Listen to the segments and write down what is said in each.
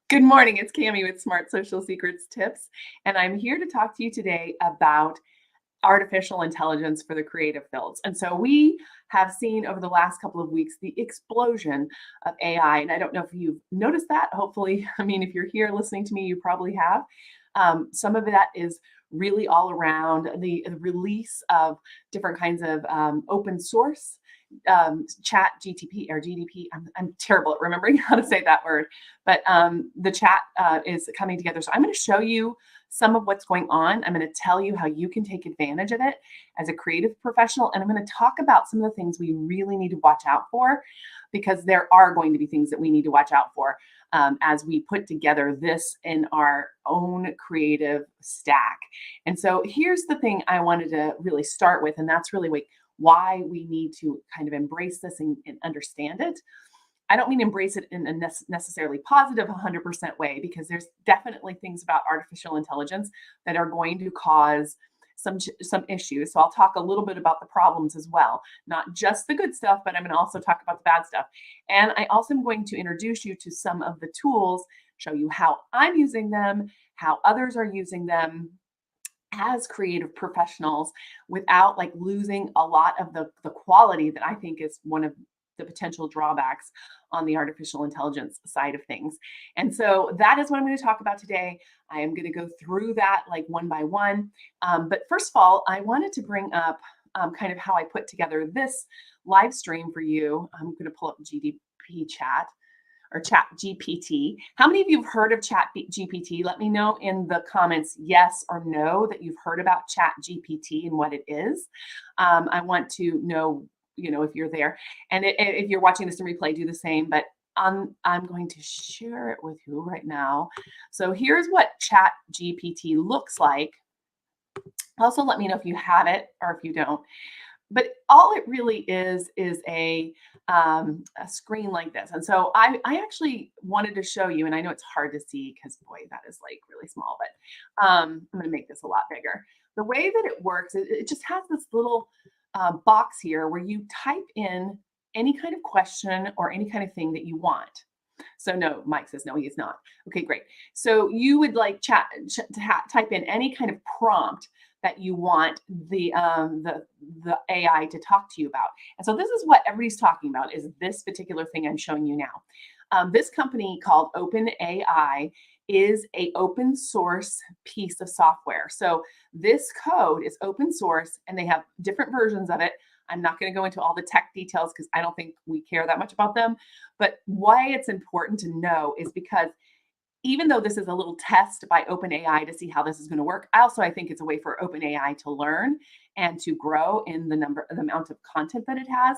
Good morning. It's Cami with Smart Social Secrets Tips, and I'm here to talk to you today about artificial intelligence for the creative fields. And so we have seen over the last couple of weeks the explosion of AI. And I don't know if you've noticed that. Hopefully, I mean, if you're here listening to me, you probably have. Some of that is really all around the release of different kinds of open source chat GTP or GDP. I'm terrible at remembering how to say that word, but the chat is coming together. So I'm going to show you some of what's going on. I'm going to tell you how you can take advantage of it as a creative professional. And I'm going to talk about some of the things we really need to watch out for, because there are going to be things that we need to watch out for as we put together this in our own creative stack. And so here's the thing I wanted to really start with, and that's really why we need to kind of embrace this and understand it. I don't mean embrace it in a necessarily positive 100% way, because there's definitely things about artificial intelligence that are going to cause some issues. So I'll talk a little bit about the problems as well, not just the good stuff, but I'm going to also talk about the bad stuff. And I also am going to introduce you to some of the tools, show you how I'm using them, how others are using them as creative professionals without like losing a lot of the quality that I think is one of the potential drawbacks on the artificial intelligence side of things. And so that is what I'm going to talk about today. I am going to go through that like one by one. But first of all, I wanted to bring up kind of how I put together this live stream for you. I'm going to pull up GDP chat or chat GPT. How many of you have heard of chat GPT? Let me know in the comments, yes or no, that you've heard about chat GPT and what it is. I want to know, if you're there. And if you're watching this in replay, do the same. But I'm going to share it with you right now. So here's what chat GPT looks like. Also, let me know if you have it or if you don't. But all it really is a screen like this. And so I actually wanted to show you, and I know it's hard to see because, boy, that is like really small, but I'm going to make this a lot bigger. The way that it works, it just has this little box here where you type in any kind of question or any kind of thing that you want. So no, Mike says no, he is not. Okay, great. So you would like type in any kind of prompt that you want the AI to talk to you about. And so this is what everybody's talking about, is this particular thing I'm showing you now. This company called OpenAI is a open source piece of software. So this code is open source and they have different versions of it. I'm not going to go into all the tech details because I don't think we care that much about them. But why it's important to know is because even though this is a little test by OpenAI to see how this is going to work, I think it's a way for OpenAI to learn and to grow in the amount of content that it has.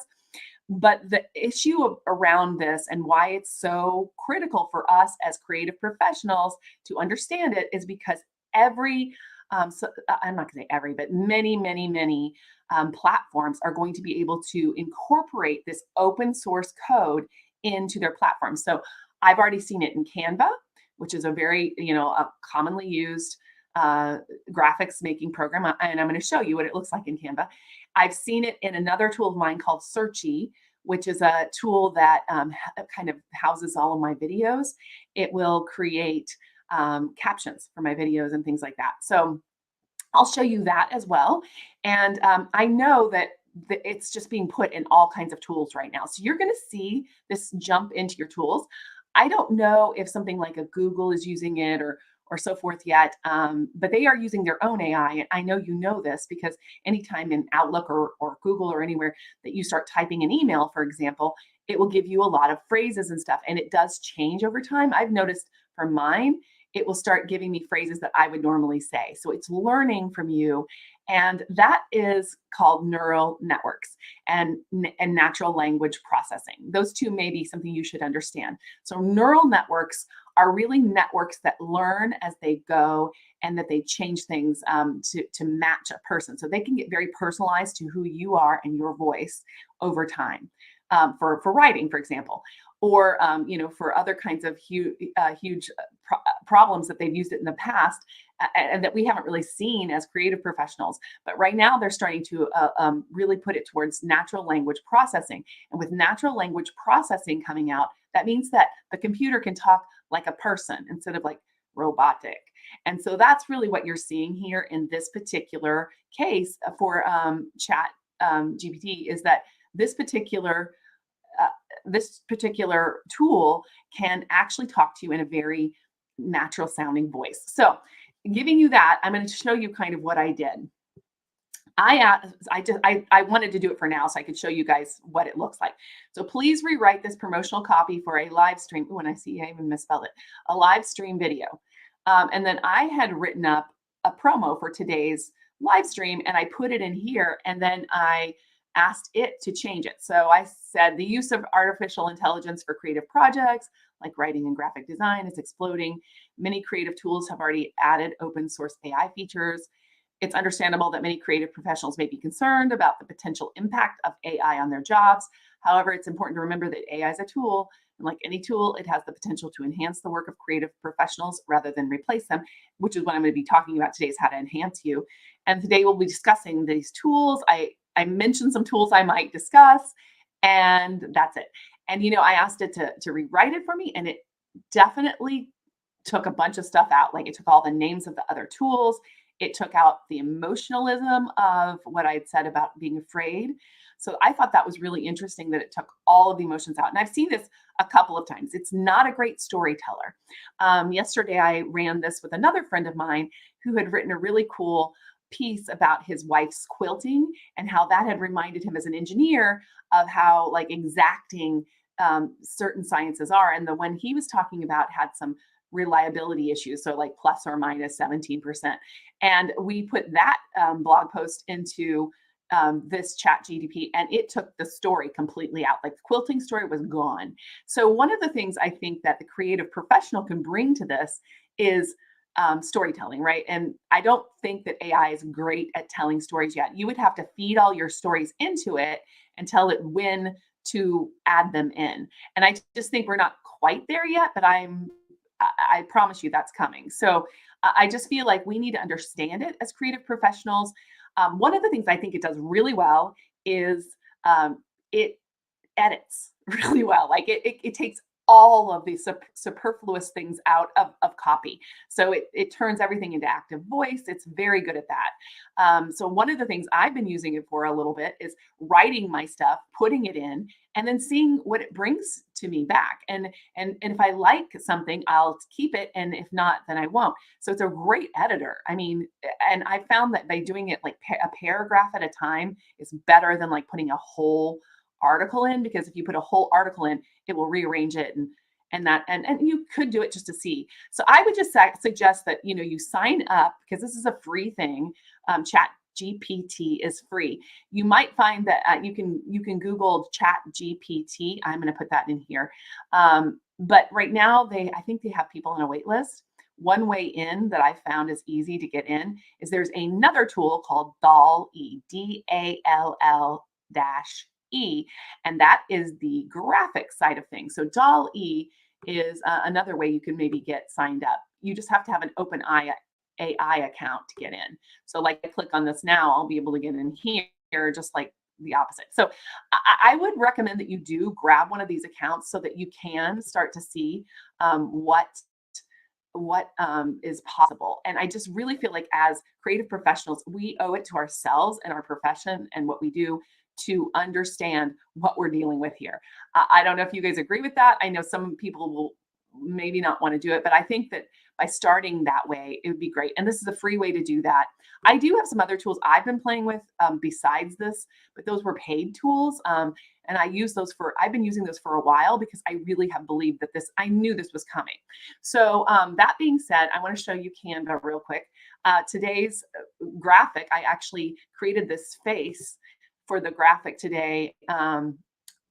But the issue around this and why it's so critical for us as creative professionals to understand it is because I'm not going to say every, but many platforms are going to be able to incorporate this open source code into their platform. So I've already seen it in Canva, which is a very, a commonly used graphics making program. And I'm going to show you what it looks like in Canva. I've seen it in another tool of mine called Searchy, which is a tool that kind of houses all of my videos. It will create captions for my videos and things like that. So I'll show you that as well. And I know that it's just being put in all kinds of tools right now. So you're going to see this jump into your tools. I don't know if something like a Google is using it or so forth yet, but they are using their own AI. And I know you know this because anytime in Outlook or Google or anywhere that you start typing an email, for example, it will give you a lot of phrases and stuff. And it does change over time. I've noticed for mine, it will start giving me phrases that I would normally say. So it's learning from you. And that is called neural networks and natural language processing. Those two may be something you should understand. So neural networks are really networks that learn as they go and that they change things to match a person. So they can get very personalized to who you are and your voice over time. For writing, for example, or for other kinds of huge problems that they've used it in the past and that we haven't really seen as creative professionals. But right now they're starting to really put it towards natural language processing. And with natural language processing coming out, That means that the computer can talk like a person instead of like robotic. And so that's really what you're seeing here in this particular case for chat GPT, is that this particular uh, this particular tool can actually talk to you in a very natural sounding voice. So giving you that, I'm going to show you kind of what I did. I wanted to do it for now so I could show you guys what it looks like. So please rewrite this promotional copy for a live stream. When I see I even misspelled it, a live stream video. And then I had written up a promo for today's live stream and I put it in here, and then I asked it to change it. So I said the use of artificial intelligence for creative projects like writing and graphic design is exploding. Many creative tools have already added open source AI features. It's understandable that many creative professionals may be concerned about the potential impact of AI on their jobs. However, it's important to remember that AI is a tool, and like any tool, it has the potential to enhance the work of creative professionals rather than replace them, which is what I'm going to be talking about today, is how to enhance you. And today we'll be discussing these tools. I mentioned some tools I might discuss, and that's it. And, I asked it to rewrite it for me, and it definitely took a bunch of stuff out. Like, it took all the names of the other tools. It took out the emotionalism of what I'd said about being afraid. So I thought that was really interesting that it took all of the emotions out. And I've seen this a couple of times. It's not a great storyteller. Yesterday, I ran this with another friend of mine who had written a really cool piece about his wife's quilting and how that had reminded him as an engineer of how like exacting certain sciences are. And the one he was talking about had some reliability issues, so like plus or minus 17%. And we put that blog post into this chat GDP, and it took the story completely out. Like, the quilting story was gone. So one of the things I think that the creative professional can bring to this is storytelling, right? And I don't think that AI is great at telling stories yet. You would have to feed all your stories into it and tell it when to add them in. And I just think we're not quite there yet, but I promise you that's coming. So I just feel like we need to understand it as creative professionals. One of the things I think it does really well is it edits really well. Like, it takes all of the superfluous things out of copy. So it turns everything into active voice. It's very good at that. So one of the things I've been using it for a little bit is writing my stuff, putting it in, and then seeing what it brings to me back. And if I like something, I'll keep it. And if not, then I won't. So it's a great editor. I mean, and I found that by doing it like a paragraph at a time is better than like putting a whole article in, because if you put a whole article in, it will rearrange it and you could do it just to see. So I would just suggest that you sign up, because this is a free thing. Chat GPT is free. You might find that you can Google Chat GPT. I'm going to put that in here. But right now I think they have people on a wait list. One way in that I found is easy to get in is there's another tool called DALL-E, DALL-E, and that is the graphic side of things. So DALL-E is another way you can maybe get signed up. You just have to have an OpenAI account to get in. So like, I click on this now, I'll be able to get in here just like the opposite. So I would recommend that you do grab one of these accounts so that you can start to see what is possible. And I just really feel like as creative professionals, we owe it to ourselves and our profession and what we do to understand what we're dealing with here. I don't know if you guys agree with that. I know some people will maybe not want to do it, but I think that by starting that way, it would be great. And this is a free way to do that. I do have some other tools I've been playing with besides this, but those were paid tools. And I've been using those for a while because I really have believed that I knew this was coming. So that being said, I want to show you Canva real quick. Today's graphic, I actually created this face for the graphic today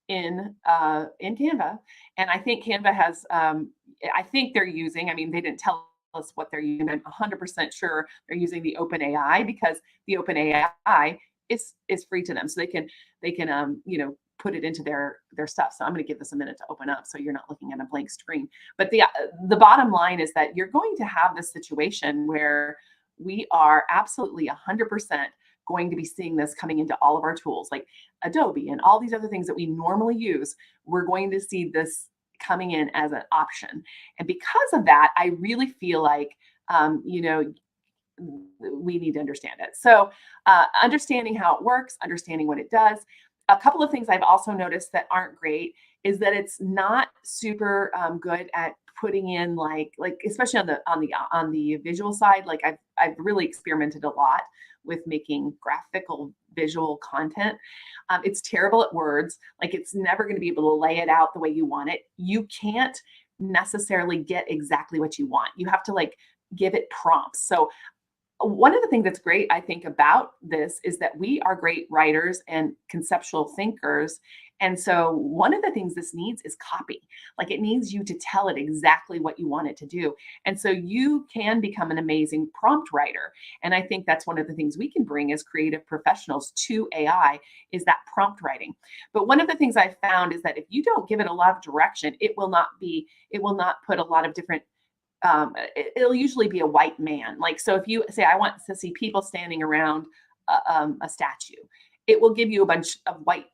in Canva, and I think Canva has. I think they're using. I mean, they didn't tell us what they're using. I'm 100% sure they're using the OpenAI, because the OpenAI is free to them, so they can put it into their stuff. So I'm going to give this a minute to open up, so you're not looking at a blank screen. But the bottom line is that you're going to have this situation where we are absolutely 100% going to be seeing this coming into all of our tools like Adobe and all these other things that we normally use. We're going to see this coming in as an option. And because of that, I really feel like, you know, we need to understand it. So, understanding how it works, understanding what it does. A couple of things I've also noticed that aren't great is that it's not super good at putting in like especially on the visual side. Like I've really experimented a lot with making graphical visual content. It's terrible at words. Like it's never going to be able to lay it out the way you want it. You can't necessarily get exactly what you want. You have to like give it prompts. So one of the things that's great, I think, about this is that we are great writers and conceptual thinkers. And so, one of the things this needs is copy. Like, it needs you to tell it exactly what you want it to do. And so, you can become an amazing prompt writer. And I think that's one of the things we can bring as creative professionals to AI is that prompt writing. But one of the things I found is that if you don't give it a lot of direction, it will not put a lot of different it'll usually be a white man. Like, so if you say, I want to see people standing around a statue, it will give you a bunch of white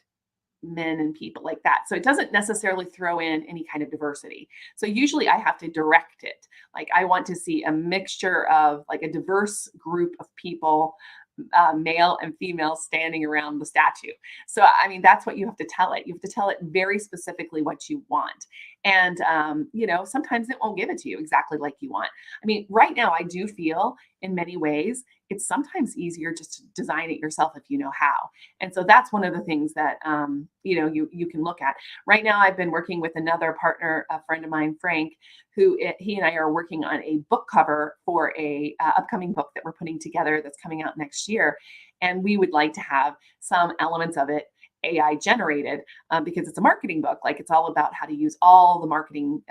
men and people like that. So it doesn't necessarily throw in any kind of diversity. So usually I have to direct it. Like, I want to see a mixture of like a diverse group of people, male and female, standing around the statue. So, I mean, that's what you have to tell it. You have to tell it very specifically what you want. And, you know, sometimes it won't give it to you exactly like you want. I mean, right now, I do feel in many ways it's sometimes easier just to design it yourself if you know how. And so that's one of the things that, you know, you can look at. Right now, I've been working with another partner, a friend of mine, Frank, he and I are working on a book cover for a upcoming book that we're putting together that's coming out next year. And we would like to have some elements of it AI generated, because it's a marketing book. Like, it's all about how to use all the marketing.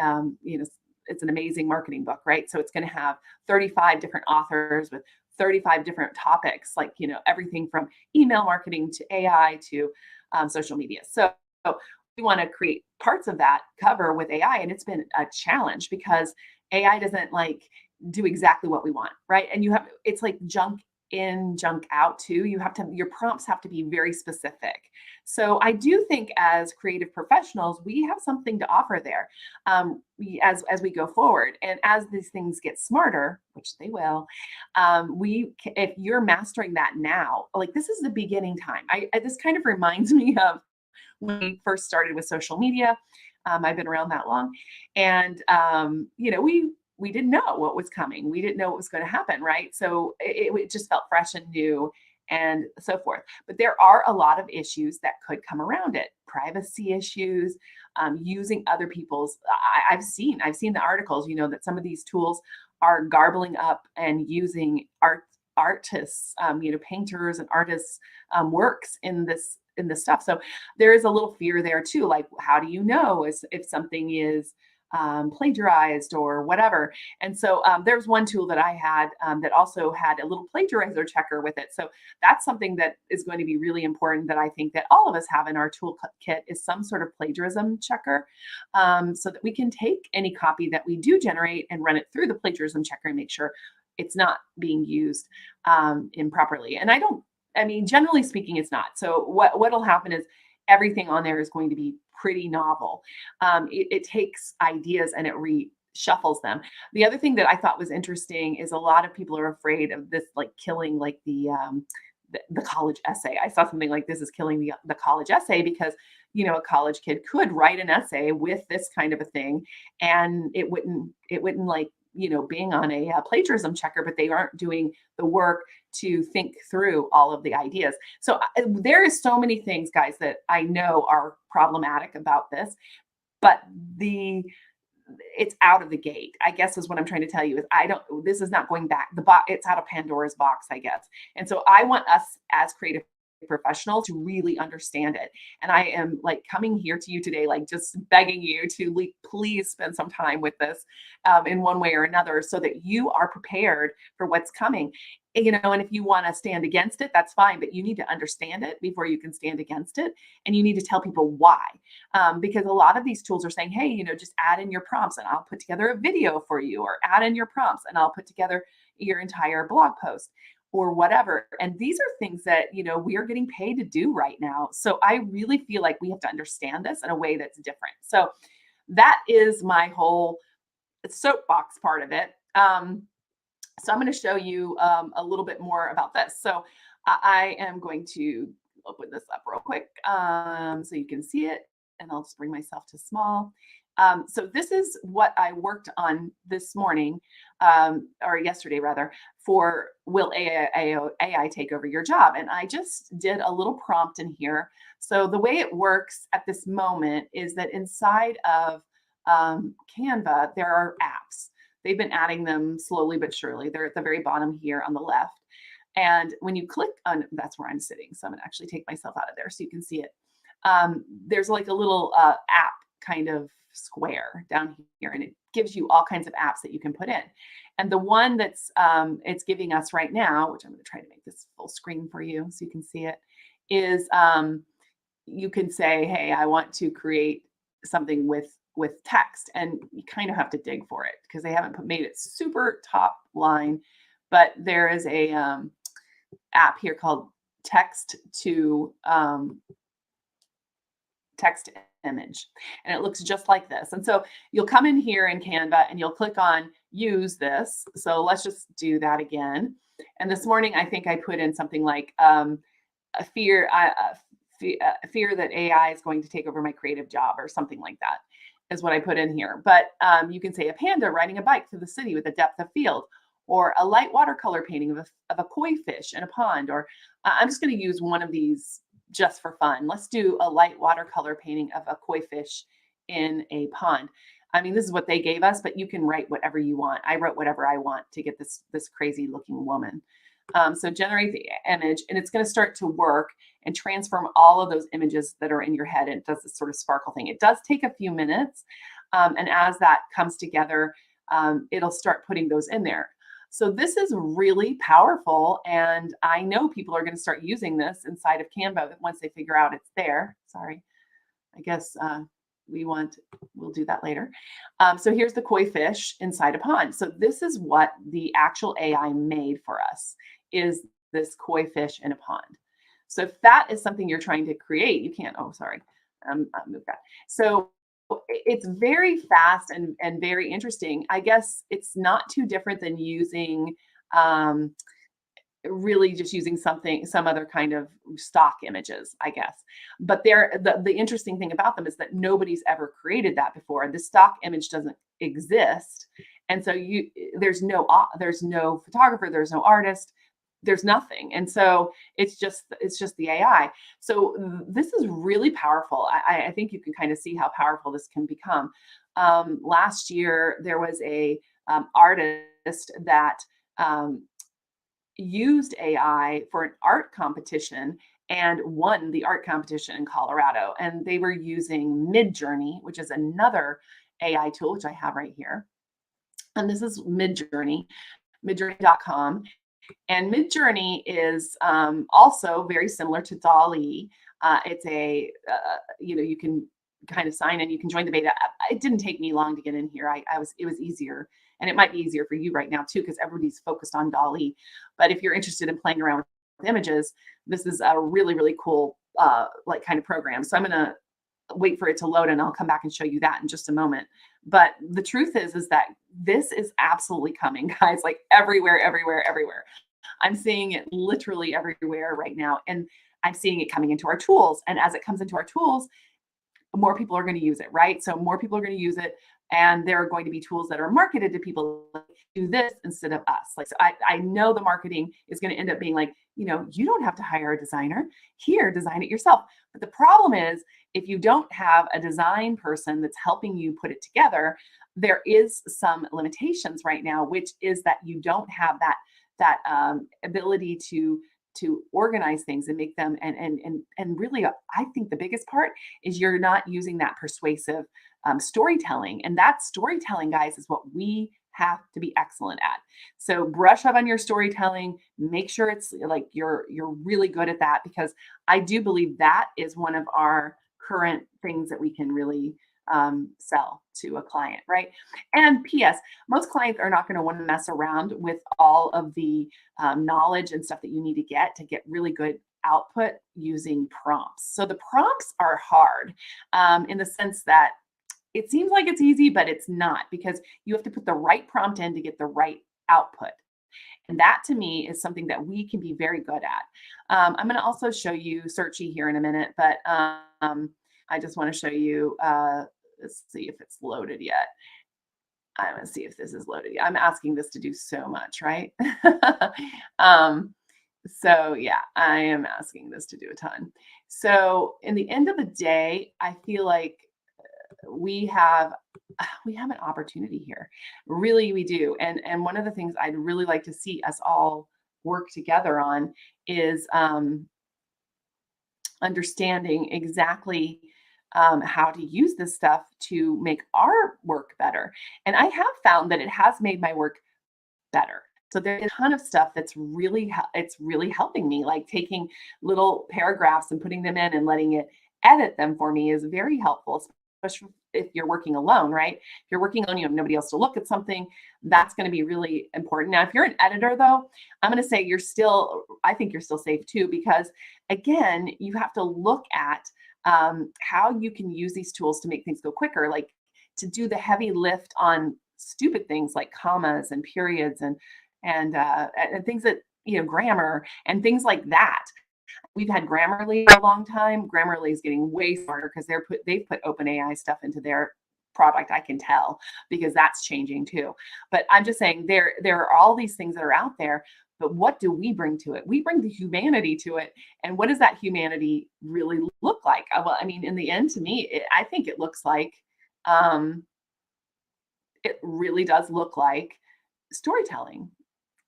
You know, it's an amazing marketing book, right? So it's going to have 35 different authors with 35 different topics, like, you know, everything from email marketing to AI to social media. So we want to create parts of that cover with AI, and it's been a challenge because AI doesn't like do exactly what we want, right? And it's like junk in, junk out too. Your prompts have to be very specific. So I do think as creative professionals, we have something to offer there, as we go forward. And as these things get smarter, which they will, if you're mastering that now, like, this is the beginning time. This kind of reminds me of when we first started with social media. I've been around that long, and you know, we didn't know what was coming. We didn't know what was going to happen, right? So it just felt fresh and new, and so forth. But there are a lot of issues that could come around it. Privacy issues, using other people's. I've seen the articles, you know, that some of these tools are garbling up and using artists, you know, painters and artists, works in this stuff. So there is a little fear there too. Like, how do you know if something is plagiarized or whatever? And so there's one tool that I had, that also had a little plagiarizer checker with it. So that's something that is going to be really important, that I think that all of us have in our toolkit, is some sort of plagiarism checker, so that we can take any copy that we do generate and run it through the plagiarism checker and make sure it's not being used improperly. And I mean, generally speaking, it's not. So what'll happen is everything on there is going to be pretty novel. It takes ideas and it reshuffles them. The other thing that I thought was interesting is a lot of people are afraid of this, like, killing like the college essay. I saw something like, this is killing the college essay, because, you know, a college kid could write an essay with this kind of a thing, and it wouldn't like, you know, being on a plagiarism checker, but they aren't doing the work to think through all of the ideas. So there is so many things, guys, that I know are problematic about this, but it's out of the gate, I guess, is what I'm trying to tell you. Is this is not going back. It's out of Pandora's box, I guess. And so I want us as creative professionals to really understand it. And I am like coming here to you today, like just begging you to please spend some time with this, in one way or another, so that you are prepared for what's coming. You know, and if you want to stand against it, that's fine, but you need to understand it before you can stand against it. And you need to tell people why. Because a lot of these tools are saying, hey, you know, just add in your prompts and I'll put together a video for you, or add in your prompts and I'll put together your entire blog post, or whatever. And these are things that, you know, we are getting paid to do right now. So I really feel like we have to understand this in a way that's different. So that is my whole soapbox part of it. So I'm going to show you a little bit more about this. So I am going to open this up real quick so you can see it, and I'll just bring myself to small. So this is what I worked on this morning, or yesterday rather, for will AI take over your job? And I just did a little prompt in here. So the way it works at this moment is that inside of Canva, there are apps. They've been adding them slowly but surely. They're at the very bottom here on the left. And when you click on, that's where I'm sitting. So I'm gonna actually take myself out of there so you can see it. There's like a little app kind of square down here, and it gives you all kinds of apps that you can put in. And the one that's it's giving us right now, which I'm going to try to make this full screen for you so you can see it, is you can say, hey, I want to create something with text, and you kind of have to dig for it because they haven't made it super top line. But there is a app here called text to text image, and it looks just like this. And so you'll come in here in Canva and you'll click on use this. So let's just do that again. And this morning, I think I put in something like a fear that AI is going to take over my creative job, or something like that is what I put in here. But you can say a panda riding a bike through the city with a depth of field, or a light watercolor painting of a koi fish in a pond, or I'm just going to use one of these just for fun. Let's do a light watercolor painting of a koi fish in a pond. I mean, this is what they gave us, but you can write whatever you want. I wrote whatever I want to get this crazy looking woman. So generate the image, and it's going to start to work and transform all of those images that are in your head. And it does this sort of sparkle thing. It does take a few minutes. And as that comes together, it'll start putting those in there. So this is really powerful, and I know people are going to start using this inside of Canva once they figure out it's there. Sorry, I guess we'll do that later. So here's the koi fish inside a pond. So this is what the actual AI made for us, is this koi fish in a pond. So if that is something you're trying to create, you can't, oh, sorry, I'll move that. So it's very fast and very interesting. I guess it's not too different than using really just using some other kind of stock images, I guess. But the interesting thing about them is that nobody's ever created that before. The stock image doesn't exist. And so there's no photographer, there's no artist, there's nothing. And so it's just the AI. So this is really powerful. I think you can kind of see how powerful this can become. Last year, there was a artist that used AI for an art competition and won the art competition in Colorado. And they were using Midjourney, which is another AI tool, which I have right here. And this is Midjourney, midjourney.com. And Midjourney is also very similar to DALL-E. It's you can kind of sign in, you can join the beta. It didn't take me long to get in here. It was easier, and it might be easier for you right now too, because everybody's focused on DALL-E. But if you're interested in playing around with images, this is a really, really cool like kind of program. So I'm gonna wait for it to load, and I'll come back and show you that in just a moment. But the truth is that this is absolutely coming, guys, like everywhere, everywhere, everywhere. I'm seeing it literally everywhere right now. And I'm seeing it coming into our tools. And as it comes into our tools, more people are going to use it, right? So more people are going to use it. And there are going to be tools that are marketed to people like, do this instead of us. Like, so I know the marketing is going to end up being like, you don't have to hire a designer. Here, design it yourself. But the problem is, if you don't have a design person that's helping you put it together, there is some limitations right now, which is that you don't have that ability to organize things and make them and really, I think the biggest part is you're not using that persuasive storytelling. And that storytelling, guys, is what we have to be excellent at. So brush up on your storytelling, make sure it's like you're really good at that, because I do believe that is one of our current things that we can really sell to a client, right? And P.S., most clients are not going to want to mess around with all of the knowledge and stuff that you need to get really good output using prompts. So the prompts are hard in the sense that it seems like it's easy, but it's not because you have to put the right prompt in to get the right output. And that to me is something that we can be very good at. I'm going to also show you Searchy here in a minute, but I just want to show you, let's see if it's loaded yet. I'm going to see if this is loaded yet. I'm asking this to do so much, right? So yeah, I am asking this to do a ton. So in the end of the day, I feel like we have we have an opportunity here. Really, we do. And one of the things I'd really like to see us all work together on is understanding exactly how to use this stuff to make our work better. And I have found that it has made my work better. So there's a ton of stuff that's it's really helping me, like taking little paragraphs and putting them in and letting it edit them for me is very helpful, especially if you're working alone, right? If you're working alone, you have nobody else to look at something, that's going to be really important. Now, if you're an editor though, I'm going to say I think you're still safe too, because again, you have to look at how you can use these tools to make things go quicker, like to do the heavy lift on stupid things like commas and periods and things that, grammar and things like that. We've had Grammarly for a long time. Grammarly is getting way smarter because they've put OpenAI stuff into their product. I can tell because that's changing too. But I'm just saying there are all these things that are out there. But what do we bring to it? We bring the humanity to it. And what does that humanity really look like? Well, I mean, in the end, to me, I think it looks like it really does look like storytelling.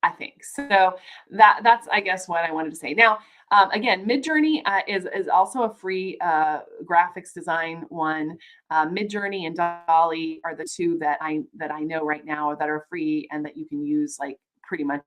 I think so. That's I guess what I wanted to say. Now, again, Midjourney is also a free graphics design one. Midjourney and Dolly are the two that I know right now that are free and that you can use like pretty much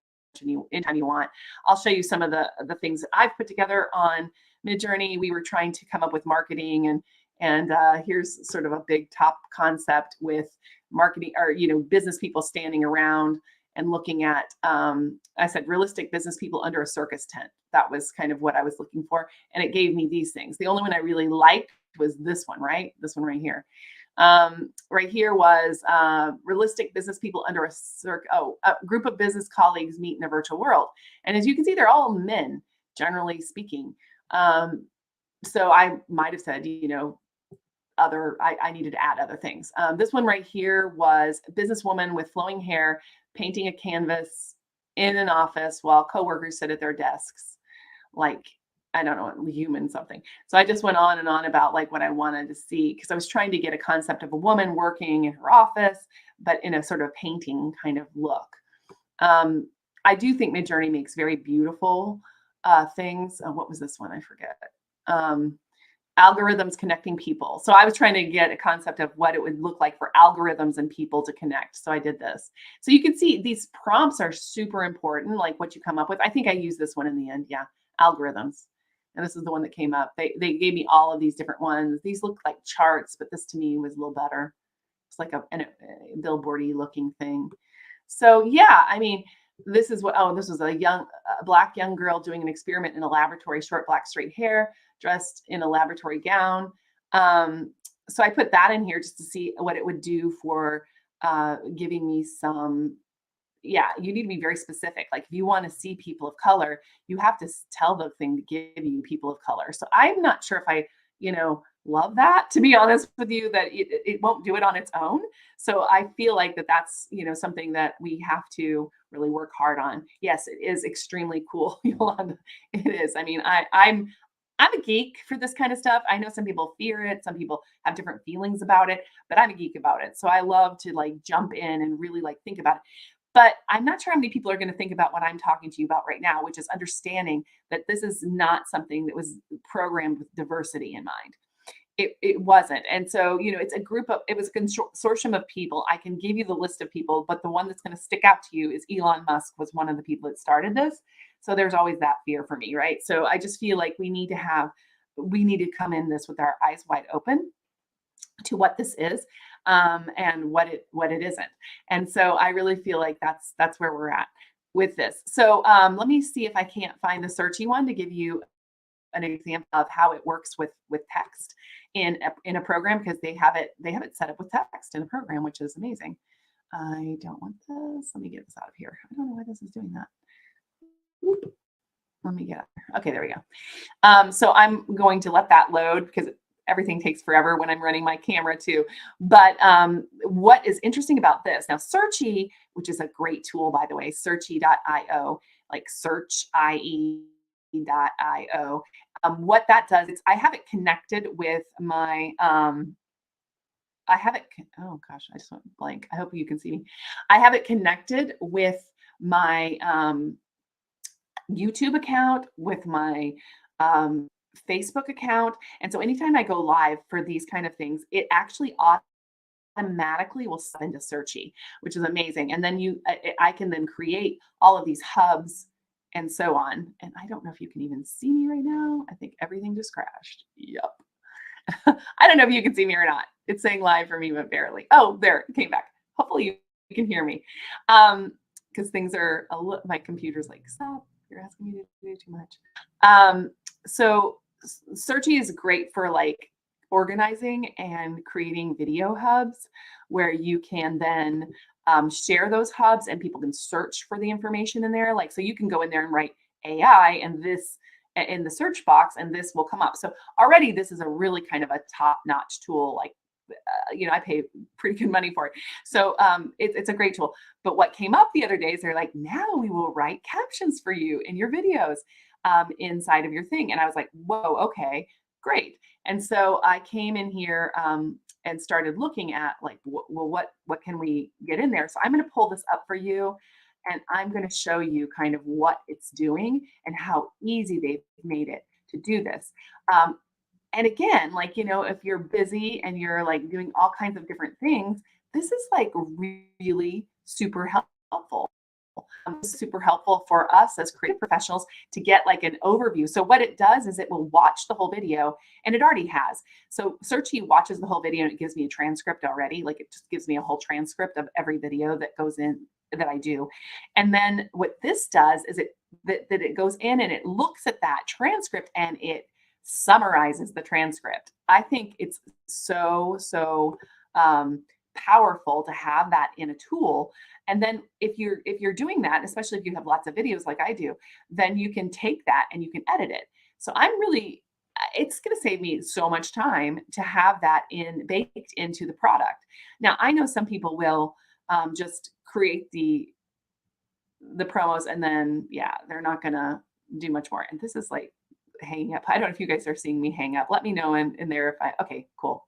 anytime you want. I'll show you some of the things that I've put together on Midjourney. We were trying to come up with marketing and here's sort of a big top concept with marketing or business people standing around and looking at, I said, realistic business people under a circus tent. That was kind of what I was looking for. And it gave me these things. The only one I really liked was this one, right? This one right here. Right here was realistic business people under a group of business colleagues meet in a virtual world. And as you can see, they're all men, generally speaking. So I might have said, I needed to add other things. This one right here was a businesswoman with flowing hair painting a canvas in an office while coworkers sit at their desks, like, I don't know, human something. So I just went on and on about like what I wanted to see because I was trying to get a concept of a woman working in her office, but in a sort of painting kind of look. I do think Midjourney makes very beautiful things. What was this one? I forget. Algorithms connecting people. So I was trying to get a concept of what it would look like for algorithms and people to connect. So I did this. So you can see these prompts are super important, like what you come up with. I think I used this one in the end. Yeah, algorithms. And this is the one that came up. They gave me all of these different ones. These look like charts, but this to me was a little better. It's like a billboardy looking thing. So yeah, I mean, this was a black young girl doing an experiment in a laboratory, short black straight hair, dressed in a laboratory gown. So I put that in here just to see what it would do for giving me some, you need to be very specific. Like if you want to see people of color, you have to tell the thing to give you people of color. So I'm not sure if I, love that, to be honest with you, that it won't do it on its own. So I feel like that's, something that we have to really work hard on. Yes, it is extremely cool, Yolanda. It is. I mean, I'm a geek for this kind of stuff. I know some people fear it. Some people have different feelings about it, but I'm a geek about it. So I love to like jump in and really like think about it. But I'm not sure how many people are going to think about what I'm talking to you about right now, which is understanding that this is not something that was programmed with diversity in mind. It wasn't. And so, it's it was a consortium of people. I can give you the list of people, but the one that's going to stick out to you is Elon Musk was one of the people that started this. So there's always that fear for me, right? So I just feel like we need to come in this with our eyes wide open to what this is and what it isn't. And so I really feel like that's where we're at with this. So let me see if I can't find the searchy one to give you an example of how it works with text in a program, because they have it set up with text in a program, which is amazing. I don't want this. Let me get this out of here. I don't know why this is doing that. Oop. Let me get up there. Okay, there we go. So I'm going to let that load because everything takes forever when I'm running my camera too. But what is interesting about this now, Searchy, which is a great tool, by the way, searchy.io, like searchie.io. What that does is I have it connected with my, oh gosh, I just went blank. I hope you can see me. I have it connected with my YouTube account, with my Facebook account. And so anytime I go live for these kind of things, it actually automatically will send to Searchy, which is amazing. And then I can then create all of these hubs and so on. And I don't know if you can even see me right now. I think everything just crashed. Yep. I don't know if you can see me or not. It's saying live for me, but barely. Oh, there, it came back. Hopefully you can hear me. Because things are my computer's like, stop, you're asking me to do too much. So Searchy is great for like organizing and creating video hubs where you can then share those hubs and people can search for the information in there. Like, so you can go in there and write AI and this in the search box, and this will come up. So already this is a really kind of a top-notch tool. Like, I pay pretty good money for it. So it's a great tool. But what came up the other day is they're like, now we will write captions for you in your videos inside of your thing. And I was like, whoa, okay, great. And so I came in here and started looking at like, well, what can we get in there? So I'm going to pull this up for you. And I'm going to show you kind of what it's doing and how easy they've made it to do this. And again, like, if you're busy and you're like doing all kinds of different things, this is like really super helpful. Super helpful for us as creative professionals to get like an overview. So what it does is it will watch the whole video, and it already has. So Searchy watches the whole video and it gives me a transcript already. Like, it just gives me a whole transcript of every video that goes in that I do. And then what this does is it goes in and it looks at that transcript and it summarizes the transcript. I think it's so powerful to have that in a tool. And then if you're doing that, especially if you have lots of videos like I do, then you can take that and you can edit it. So it's going to save me so much time to have that baked into the product. Now, I know some people will just create the promos and then, yeah, they're not going to do much more. And this is like hanging up. I don't know if you guys are seeing me hang up. Let me know in there okay, cool.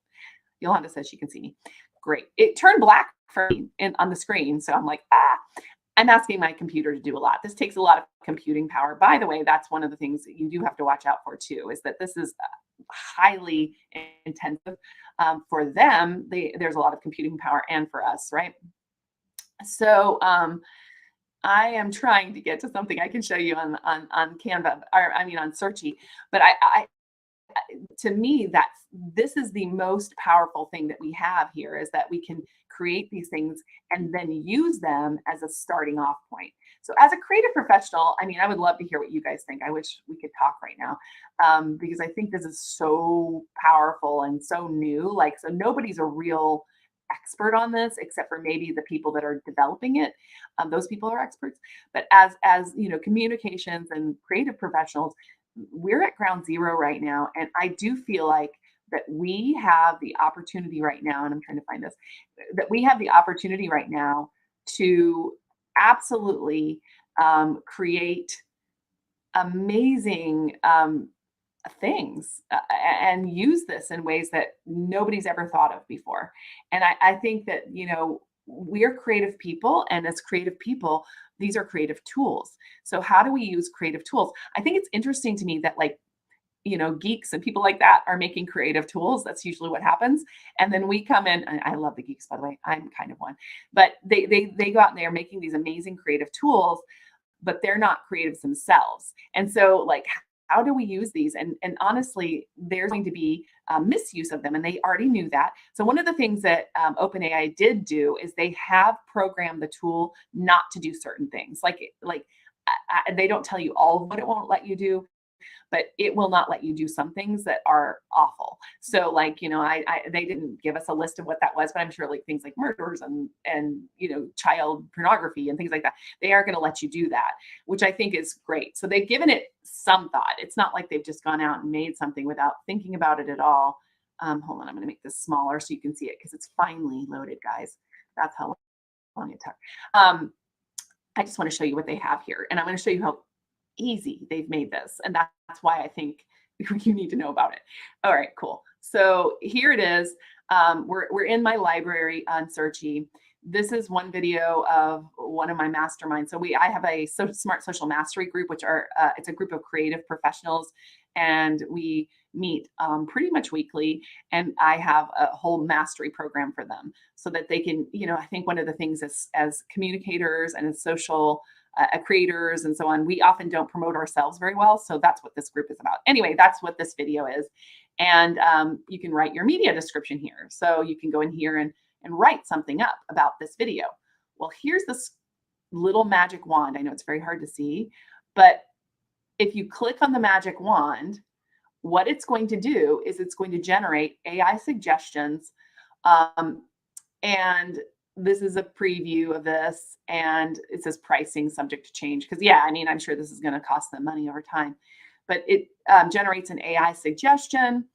Yolanda says she can see me. Great. It turned black for me on the screen. So I'm like, I'm asking my computer to do a lot. This takes a lot of computing power. By the way, that's one of the things that you do have to watch out for too, is that this is highly intensive. For them, there's a lot of computing power, and for us, right? So I am trying to get to something I can show you on Canva, or I mean on Searchy, but to me, this is the most powerful thing that we have here, is that we can create these things and then use them as a starting off point. So as a creative professional, I mean, I would love to hear what you guys think. I wish we could talk right now, because I think this is so powerful and so new. Like, so nobody's a real expert on this except for maybe the people that are developing it. Those people are experts. But as communications and creative professionals, we're at ground zero right now. And I do feel like that we have the opportunity right now, and I'm trying to find this, that we have the opportunity right now to absolutely create amazing things and use this in ways that nobody's ever thought of before. And I think that, we're creative people, and as creative people, these are creative tools. So how do we use creative tools? I think it's interesting to me that, like, geeks and people like that are making creative tools. That's usually what happens. And then we come in, and I love the geeks, by the way, I'm kind of one, but they go out and they're making these amazing creative tools, but they're not creatives themselves. And so, like, how do we use these? And honestly, there's going to be misuse of them, and they already knew that. So one of the things that OpenAI did do is they have programmed the tool not to do certain things. Like they don't tell you all of what it won't let you do, but it will not let you do some things that are awful. So like, they didn't give us a list of what that was, but I'm sure like things like murders and child pornography and things like that, they aren't going to let you do that, which I think is great. So they've given it some thought. It's not like they've just gone out and made something without thinking about it at all. Hold on, I'm going to make this smaller so you can see it because it's finely loaded, guys. That's how long it took. I just want to show you what they have here, and I'm going to show you how easy they've made this, and that's why I think you need to know about it. All right, cool. So here it is. We're in my library on Searchy. This is one video of one of my masterminds. So I have a Smart Social Mastery group, which it's a group of creative professionals, and we meet pretty much weekly. And I have a whole mastery program for them so that they can, I think one of the things as communicators and as social creators and so on, we often don't promote ourselves very well. So that's what this group is about. Anyway, that's what this video is. And you can write your media description here. So you can go in here and write something up about this video. Well, here's this little magic wand. I know it's very hard to see, but if you click on the magic wand, what it's going to do is it's going to generate AI suggestions. And this is a preview of this, and it says pricing subject to change. Because yeah, I mean, I'm sure this is going to cost them money over time, but it generates an AI suggestion,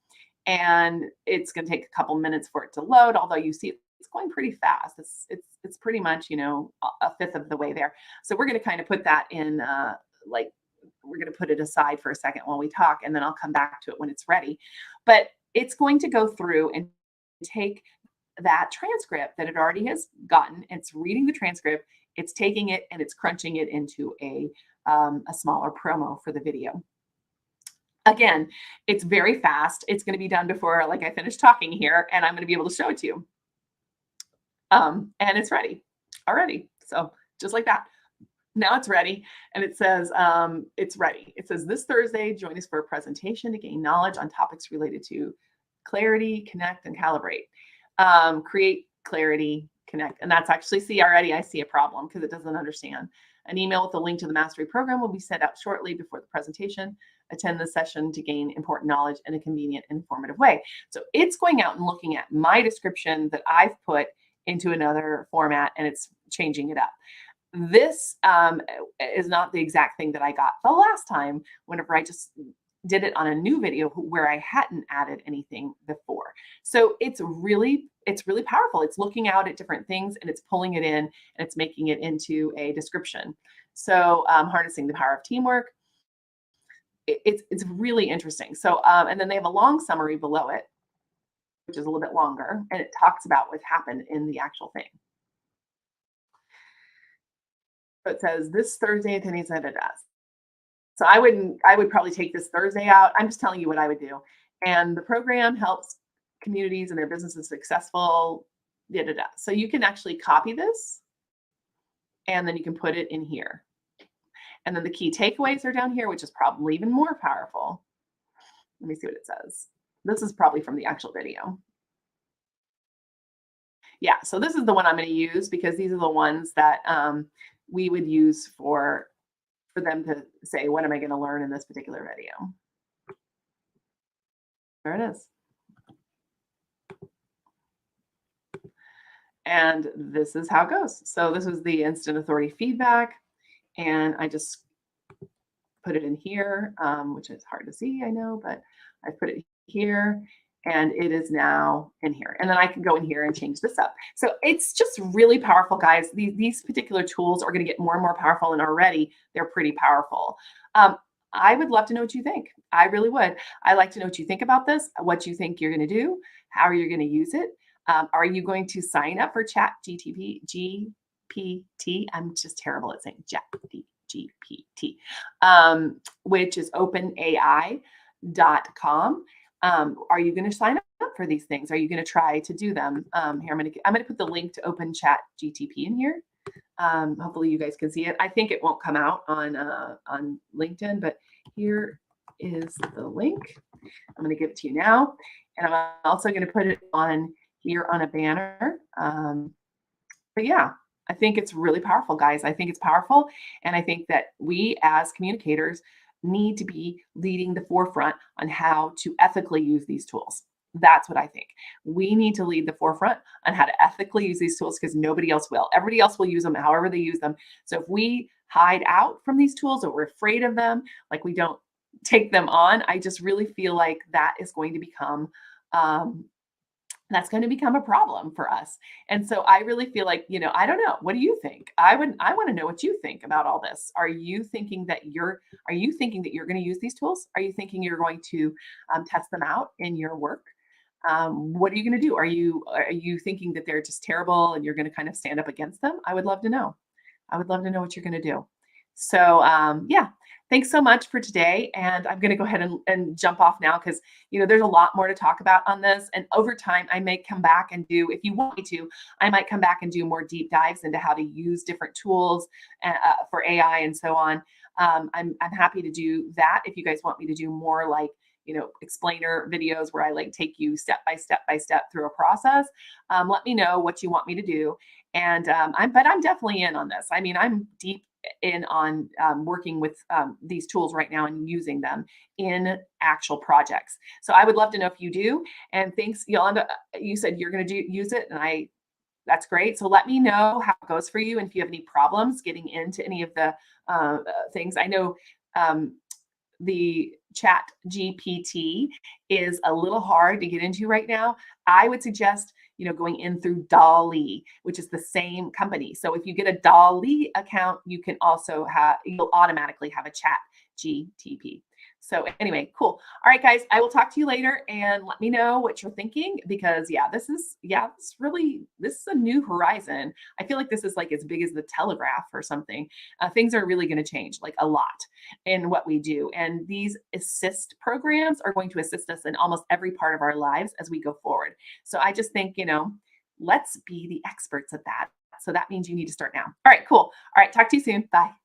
and it's going to take a couple minutes for it to load. Although you see it's going pretty fast. It's pretty much a fifth of the way there. So we're going to kind of put that in we're going to put it aside for a second while we talk, and then I'll come back to it when it's ready. But it's going to go through and take that transcript that it already has gotten. It's reading the transcript, it's taking it, and it's crunching it into a smaller promo for the video. Again, it's very fast. It's going to be done before I finish talking here, and I'm going to be able to show it to you. And it's ready already. So just like that. Now it's ready, and it says it's ready. It says this Thursday, join us for a presentation to gain knowledge on topics related to clarity, connect, and calibrate. Create, clarity, connect. And that's actually, see, already I see a problem because it doesn't understand. An email with a link to the mastery program will be sent out shortly before the presentation. Attend the session to gain important knowledge in a convenient and informative way. So it's going out and looking at my description that I've put into another format, and it's changing it up. This is not the exact thing that I got the last time whenever I just did it on a new video where I hadn't added anything before. So it's really powerful. It's looking out at different things, and it's pulling it in, and it's making it into a description. So harnessing the power of teamwork. It's really interesting. So and then they have a long summary below it, which is a little bit longer, and it talks about what happened in the actual thing. So it says this Thursday attendees da, da, da. So I would probably take this Thursday out. I'm just telling you what I would do. And the program helps communities and their businesses successful. Da, da, da. So you can actually copy this, and then you can put it in here. And then the key takeaways are down here, which is probably even more powerful. Let me see what it says. This is probably from the actual video. Yeah, so this is the one I'm going to use because these are the ones that we would use for them to say, what am I going to learn in this particular video? There it is. And this is how it goes. So this was the instant authority feedback, and I just put it in here, which is hard to see, I know, but I put it here, and it is now in here. And then I can go in here and change this up. So it's just really powerful, guys. These particular tools are going to get more and more powerful, and already they're pretty powerful. I would love to know what you think. I really would. I'd like to know what you think about this, what you think you're going to do, how you're going to use it. Are you going to sign up for Chat GPT? I'm just terrible at saying Chat GPT, which is openai.com. Are you going to sign up for these things? Are you going to try to do them? Here, I'm going to put the link to Open Chat GTP in here. Hopefully you guys can see it. I think it won't come out on LinkedIn, but here is the link. I'm going to give it to you now, and I'm also going to put it on here on a banner. But yeah, I think it's really powerful, guys. I think it's powerful, and I think that we as communicators need to be leading the forefront on how to ethically use these tools. That's what I think. We need to lead the forefront on how to ethically use these tools because nobody else will. Everybody else will use them however they use them. So if we hide out from these tools or we're afraid of them, like we don't take them on, I just really feel like that is going to become um, that's going to become a problem for us. And so I really feel like, I don't know. What do you think? I want to know what you think about all this. Are you thinking that you're going to use these tools? Are you thinking you're going to test them out in your work? What are you going to do? Are you thinking that they're just terrible and you're going to kind of stand up against them? I would love to know. I would love to know what you're going to do. So, yeah, thanks so much for today. And I'm going to go ahead and jump off now because, there's a lot more to talk about on this. And over time, I may come back and if you want me to, I might come back and do more deep dives into how to use different tools for AI and so on. I'm happy to do that if you guys want me to do more like, explainer videos where I like take you step by step by step through a process. Let me know what you want me to do. And I'm definitely in on this. I mean, I'm deep in on working with these tools right now and using them in actual projects. So I would love to know if you do. And thanks, Yolanda. You said you're going to use it, and that's great. So let me know how it goes for you, and if you have any problems getting into any of the things. I know the chat GPT is a little hard to get into right now. I would suggest, going in through Dolly, which is the same company. So if you get a Dolly account, you'll automatically have a chat GTP. So anyway, cool. All right, guys, I will talk to you later and let me know what you're thinking because this is a new horizon. I feel like this is like as big as the telegraph or something. Things are really going to change like a lot in what we do. And these assist programs are going to assist us in almost every part of our lives as we go forward. So I just think, let's be the experts at that. So that means you need to start now. All right, cool. All right, talk to you soon. Bye.